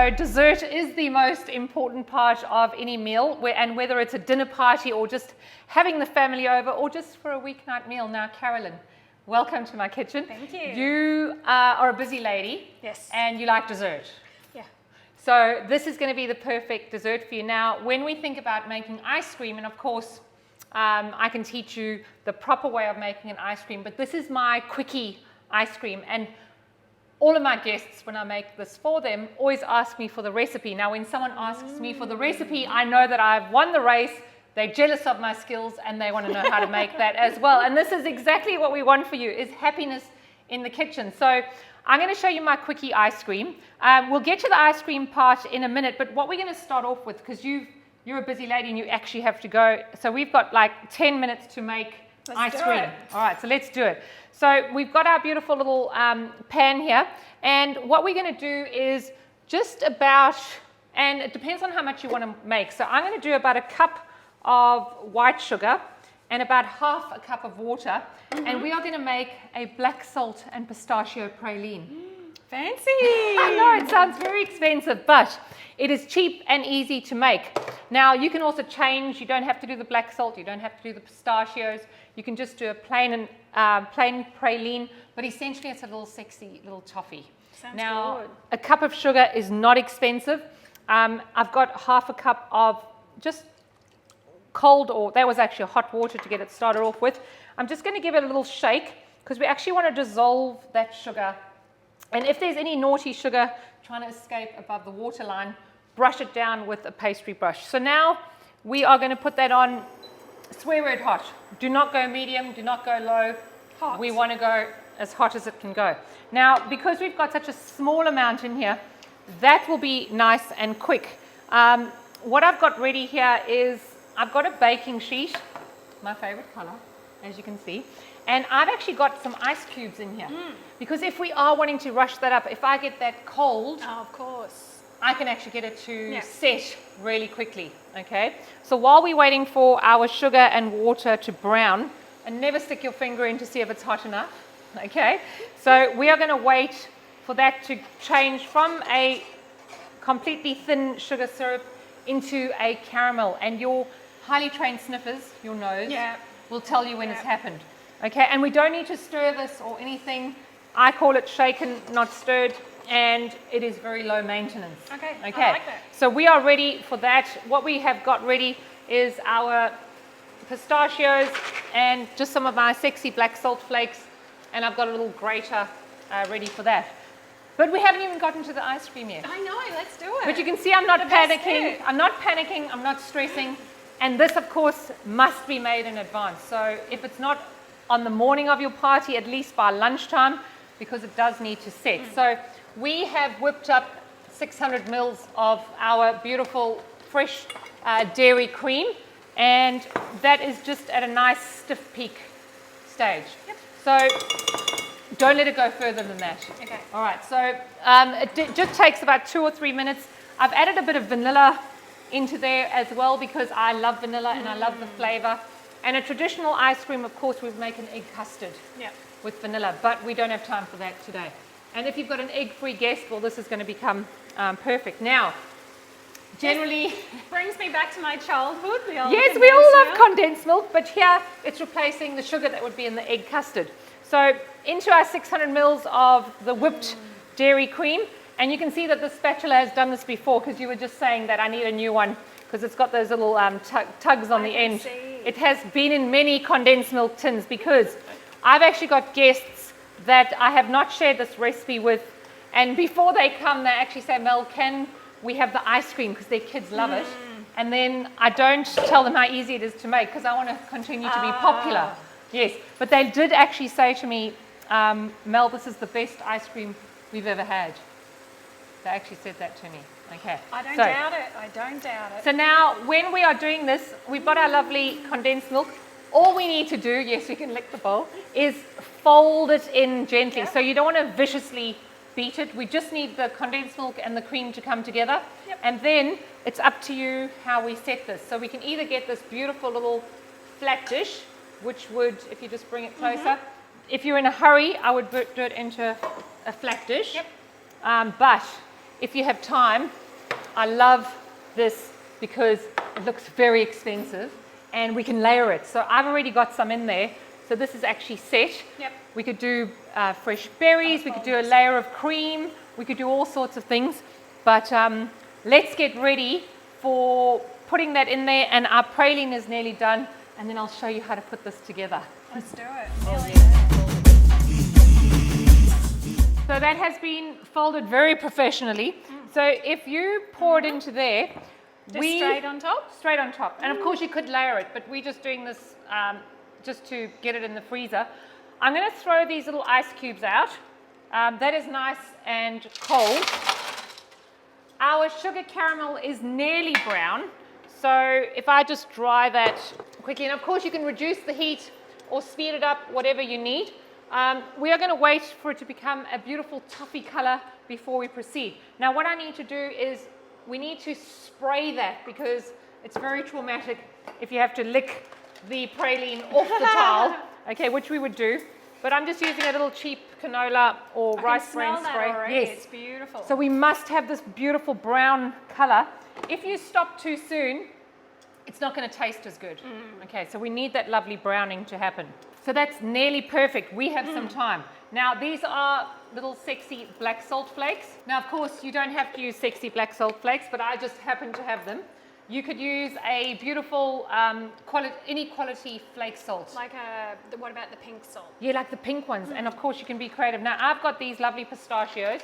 know, dessert is the most important part of any meal, and whether it's a dinner party or just having the family over or just for a weeknight meal. Now, Carolyn, welcome to my kitchen. Thank you. You are a busy lady. Yes. And you like dessert. Yeah. So this is going to be the perfect dessert for you. Now, when we think about making ice cream, and of course, I can teach you the proper way of making an ice cream, but this is my Quickie ice cream. And all of my guests, when I make this for them, always ask me for the recipe. Now, when someone asks me for the recipe, I know that I've won the race. They're jealous of my skills and they want to know how to make that as well. And this is exactly what we want for you, is happiness in the kitchen. So I'm going to show you my Quickie ice cream. We'll get to the ice cream part in a minute, but what we're going to start off with, because you're a busy lady and you actually have to go. So we've got like 10 minutes to make ice cream. All right, so let's do it. So we've got our beautiful little pan here, and what we're going to do is just about, and it depends on how much you want to make. So I'm going to do about a cup of white sugar and about half a cup of water, and we are going to make a black salt and pistachio praline. Fancy! I know, it sounds very expensive, but it is cheap and easy to make. Now, you can also change. You don't have to do the black salt. You don't have to do the pistachios. You can just do a plain praline, but essentially it's a little sexy little toffee. Sounds now, good. a cup of sugar is not expensive. I've got half a cup of just cold, or that was actually hot water to get it started off with. I'm just going to give it a little shake because we actually want to dissolve that sugar. And if there's any naughty sugar trying to escape above the waterline, brush it down with a pastry brush. So now we are going to put that on swear word hot. Do not go medium, do not go low. Hot. We want to go as hot as it can go. Now, because we've got such a small amount in here, that will be nice and quick. What I've got ready here is I've got a baking sheet, my favorite color, as you can see. And I've actually got some ice cubes in here. Because if we are wanting to rush that up, if I get that cold, Oh, of course. I can actually get it to set really quickly, okay? So while we're waiting for our sugar and water to brown, and never stick your finger in to see if it's hot enough, okay? So we are going to wait for that to change from a completely thin sugar syrup into a caramel. And your highly trained sniffers, your nose, will tell you when it's happened. Okay, and we don't need to stir this or anything. I call it shaken, not stirred, and it is very low maintenance. Okay, Okay. I like that. So we are ready for that. What we have got ready is our pistachios and just some of my sexy black salt flakes, and I've got a little grater ready for that. But we haven't even gotten to the ice cream yet. I know, let's do it. But you can see I'm not The best panicking. bit. I'm not panicking. I'm not stressing. And this, of course, must be made in advance. So if it's not on the morning of your party, at least by lunchtime, because it does need to set. So we have whipped up 600 mils of our beautiful fresh dairy cream, and that is just at a nice stiff peak stage. So don't let it go further than that. Okay. All right, so it just takes about 2 or 3 minutes. I've added a bit of vanilla into there as well because I love vanilla and I love the flavor. And a traditional ice cream, of course, we make an egg custard with vanilla, but we don't have time for that today. And if you've got an egg-free guest, well, this is going to become perfect. Now, generally... This brings me back to my childhood. Yes, we all love condensed milk, but here it's replacing the sugar that would be in the egg custard. So into our 600 mils of the whipped dairy cream, and you can see that the spatula has done this before because you were just saying that I need a new one because it's got those little tugs on the end. See. It has been in many condensed milk tins because I've actually got guests that I have not shared this recipe with, and before they come they actually say, Mel, can we have the ice cream, because their kids love it. And then I don't tell them how easy it is to make because I want to continue to be popular. Yes, but they did actually say to me, Mel, this is the best ice cream we've ever had. They actually said that to me. Okay. I don't doubt it. I don't doubt it. So now when we are doing this, we've got our lovely condensed milk. All we need to do, yes, we can lick the bowl, is fold it in gently. So you don't want to viciously beat it. We just need the condensed milk and the cream to come together. And then it's up to you how we set this. So we can either get this beautiful little flat dish, which would, if you just bring it closer, if you're in a hurry, I would do it into a flat dish. But if you have time, I love this because it looks very expensive and we can layer it. So I've already got some in there. So this is actually set. Yep. We could do fresh berries, we could do a layer of cream, we could do all sorts of things. But let's get ready for putting that in there, and our praline is nearly done, and then I'll show you how to put this together. Let's do it. So that has been folded very professionally. So if you pour it into there, Just straight on top? Straight on top. And of course you could layer it, but we're just doing this just to get it in the freezer. I'm going to throw these little ice cubes out. That is nice and cold. Our sugar caramel is nearly brown. So if I just dry that quickly, and of course you can reduce the heat or speed it up, whatever you need. We are going to wait for it to become a beautiful toffee color before we proceed. Now what I need to do is we need to spray that because it's very traumatic if you have to lick the praline off the towel, okay, which we would do. But I'm just using a little cheap canola or rice bran spray. Yes, it's beautiful. So we must have this beautiful brown color. If you stop too soon, it's not going to taste as good. Okay, so we need that lovely browning to happen. So that's nearly perfect. We have some time. Now these are little sexy black salt flakes. Now of course you don't have to use sexy black salt flakes, but I just happen to have them. You could use a beautiful any quality flake salt. Like what about the pink salt? Yeah, like the pink ones. And of course you can be creative. Now I've got these lovely pistachios.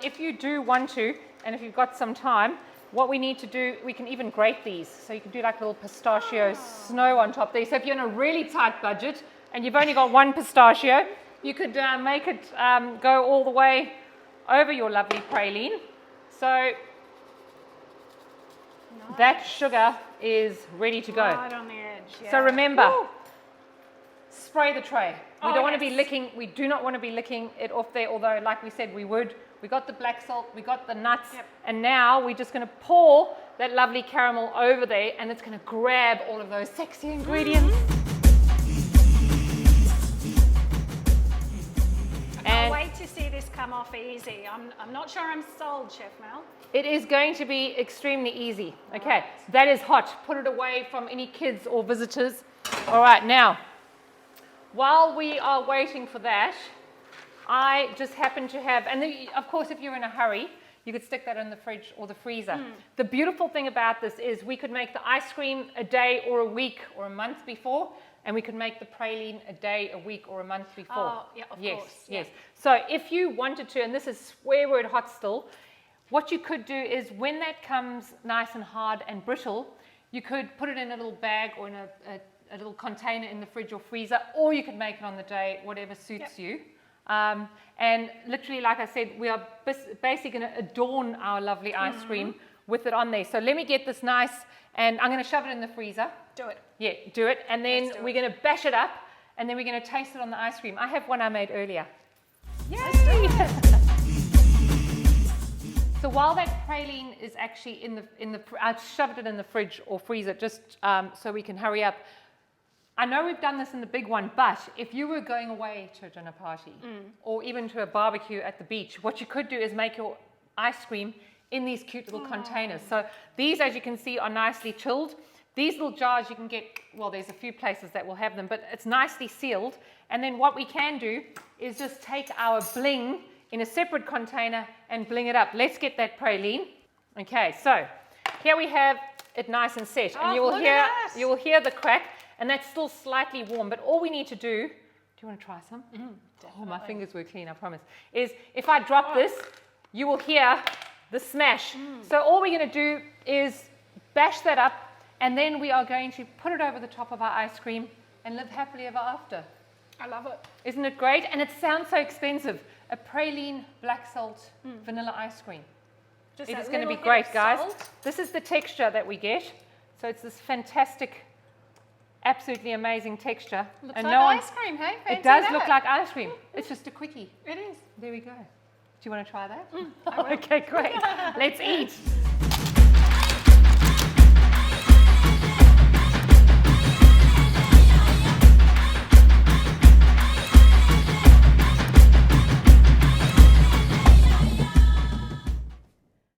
If you do want to, and if you've got some time, what we need to do, we can even grate these. So you can do like a little pistachio snow on top there. So if you're in a really tight budget and you've only got one pistachio, you could make it go all the way over your lovely praline. So that sugar is ready to go. Right on the edge. Yeah. So remember, Woo. spray the tray. We Oh, don't want to be yes. licking, we do not want to be licking it off there, although like we said we would. We got the black salt, we got the nuts, Yep. and now we're just going to pour that lovely caramel over there, and it's going to grab all of those sexy ingredients. I can't wait to see this come off easy. I'm not sure I'm sold, Chef Mel. It is going to be extremely easy. Okay, that is hot. Put it away from any kids or visitors. All right, now, while we are waiting for that, I just happen to have, and then, of course, if you're in a hurry, you could stick that in the fridge or the freezer. The beautiful thing about this is we could make the ice cream a day or a week or a month before, and we could make the praline a day, a week, or a month before. Oh, yeah, of course. Yes. So if you wanted to, and this is swear word hot still, what you could do is when that comes nice and hard and brittle, you could put it in a little bag or in a little container in the fridge or freezer, or you could make it on the day, whatever suits you. And literally, like I said, we are basically going to adorn our lovely ice cream with it on there. So let me get this nice, and I'm going to shove it in the freezer. Do it. Yeah, do it. And then Let's do we're going to bash it up, and then we're going to taste it on the ice cream. I have one I made earlier. Yay! So while that praline is actually I've shoved it in the fridge or freezer just so we can hurry up. I know we've done this in the big one, but if you were going away to a dinner party or even to a barbecue at the beach, what you could do is make your ice cream in these cute little containers. So these, as you can see, are nicely chilled. These little jars you can get, well, there's a few places that will have them, but it's nicely sealed. And then what we can do is just take our bling in a separate container and bling it up. Let's get that praline. Okay, so here we have it nice and set. And you will hear the crack, and that's still slightly warm, but all we need to do you want to try some? Oh, my fingers were clean, I promise. Is if I drop this, you will hear the smash. So all we're going to do is bash that up, and then we are going to put it over the top of our ice cream and live happily ever after. I love it. Isn't it great? And it sounds so expensive. A praline black salt vanilla ice cream. Just It that is going to be little great, hit of guys. salt. This is the texture that we get. So it's this fantastic, absolutely amazing texture. Looks and like ice cream, hey? Fancy it does that. look like ice cream. It's just a quickie. It is. There we go. Do you want to try that? I will. Okay, great. Let's eat.